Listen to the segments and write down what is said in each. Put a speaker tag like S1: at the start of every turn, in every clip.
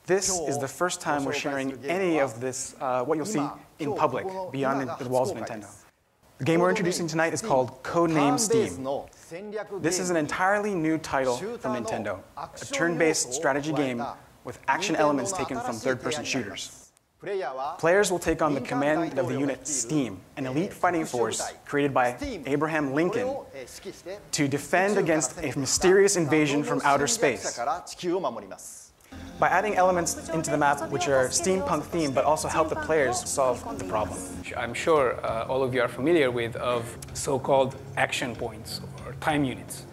S1: This is the first time we're sharing any of this, what you'll see in public, beyond the walls of Nintendo. The game we're introducing tonight is called Codename S.T.E.A.M. This is an entirely new title from Nintendo, a turn-based strategy game with action elements taken from third-person shooters. Players will take on the command of the unit S.T.E.A.M, an elite fighting force created by Abraham Lincoln to defend against a mysterious invasion from outer space. By adding elements into the map which are steampunk themed but also help the players solve the problem.
S2: I'm sure all of you are familiar with so-called action points or time units,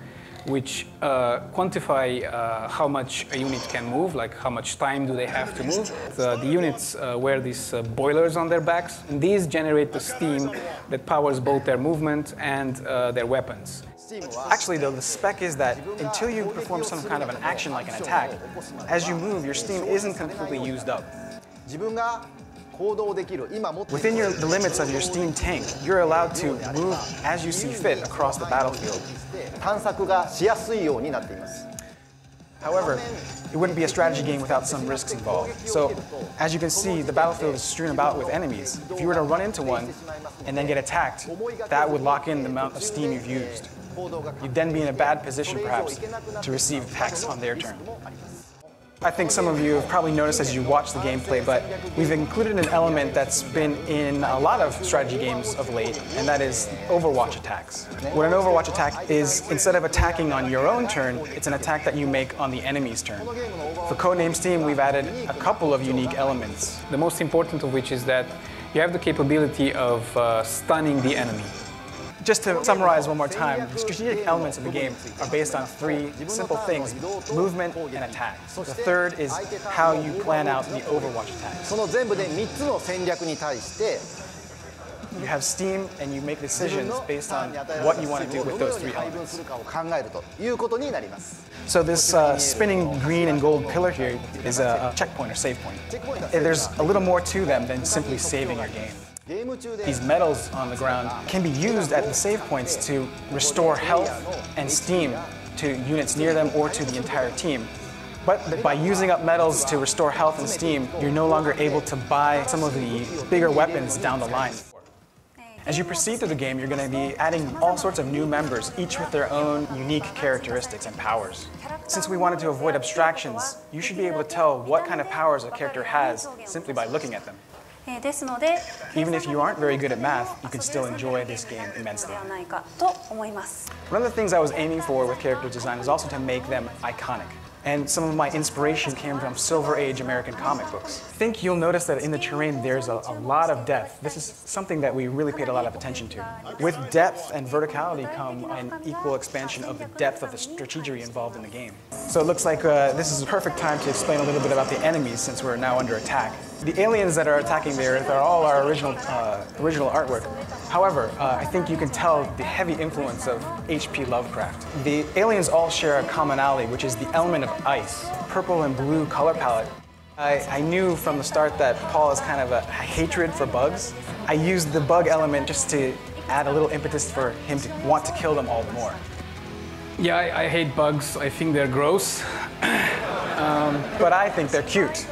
S2: which quantify how much a unit can move, like how much time do they have to move. The units wear these boilers on their backs, and these generate the steam that powers both their movement and their weapons.
S1: Actually, though, the spec is that until you perform some kind of an action like an attack, as you move, your steam isn't completely used up. Within the limits of your steam tank, you're allowed to move as you see fit across the battlefield. However, it wouldn't be a strategy game without some risks involved. So, as you can see, the battlefield is strewn about with enemies. If you were to run into one and then get attacked, that would lock in the amount of steam you've used. You'd then be in a bad position, perhaps, to receive attacks on their turn. I think some of you have probably noticed as you watch the gameplay, but we've included an element that's been in a lot of strategy games of late, and that is Overwatch attacks. What an Overwatch attack is, instead of attacking on your own turn, it's an attack that you make on the enemy's turn. For Codename S.T.E.A.M, we've added a couple of unique elements.
S2: The most important of which is that you have the capability of stunning the enemy.
S1: Just to summarize one more time, the strategic elements of the game are based on three simple things: movement and attack. The third is how you plan out the Overwatch attacks. You have steam and you make decisions based on what you want to do with those three elements. So this spinning green and gold pillar here is a checkpoint or save point. There's a little more to them than simply saving your game. These medals on the ground can be used at the save points to restore health and steam to units near them or to the entire team. But by using up medals to restore health and steam, you're no longer able to buy some of the bigger weapons down the line. As you proceed through the game, you're going to be adding all sorts of new members, each with their own unique characteristics and powers. Since we wanted to avoid abstractions, you should be able to tell what kind of powers a character has simply by looking at them. Even if you aren't very good at math, you can still enjoy this game immensely. One of the things I was aiming for with character design was also to make them iconic. And some of my inspiration came from Silver Age American comic books. I think you'll notice that in the terrain there's a lot of depth. This is something that we really paid a lot of attention to. With depth and verticality come an equal expansion of the depth of the strategy involved in the game. So it looks like this is a perfect time to explain a little bit about the enemies since we're now under attack. The aliens that are attacking the Earth are all our original artwork. However, I think you can tell the heavy influence of H.P. Lovecraft. The aliens all share a commonality, which is the element of ice, purple and blue color palette. I knew from the start that Paul has kind of a hatred for bugs. I used the bug element just to add a little impetus for him to want to kill them all the more.
S2: Yeah, I hate bugs. I think they're gross.
S1: But I think they're cute.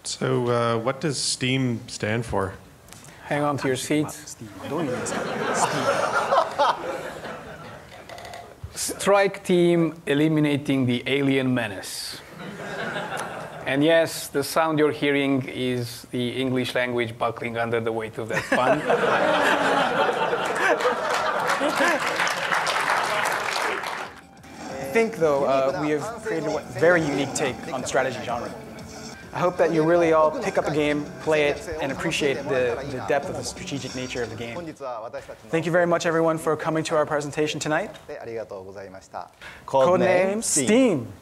S3: So what does S.T.E.A.M stand for?
S2: Hang on to your seats. Strike Team Eliminating the Alien Menace. And yes, the sound you're hearing is the English language buckling under the weight of that fun.
S1: I think, though, we have created a very unique take on the strategy genre. I hope that you really all pick up the game, play it, and appreciate the depth of the strategic nature of the game. Thank you very much, everyone, for coming to our presentation tonight. Codename S.T.E.A.M.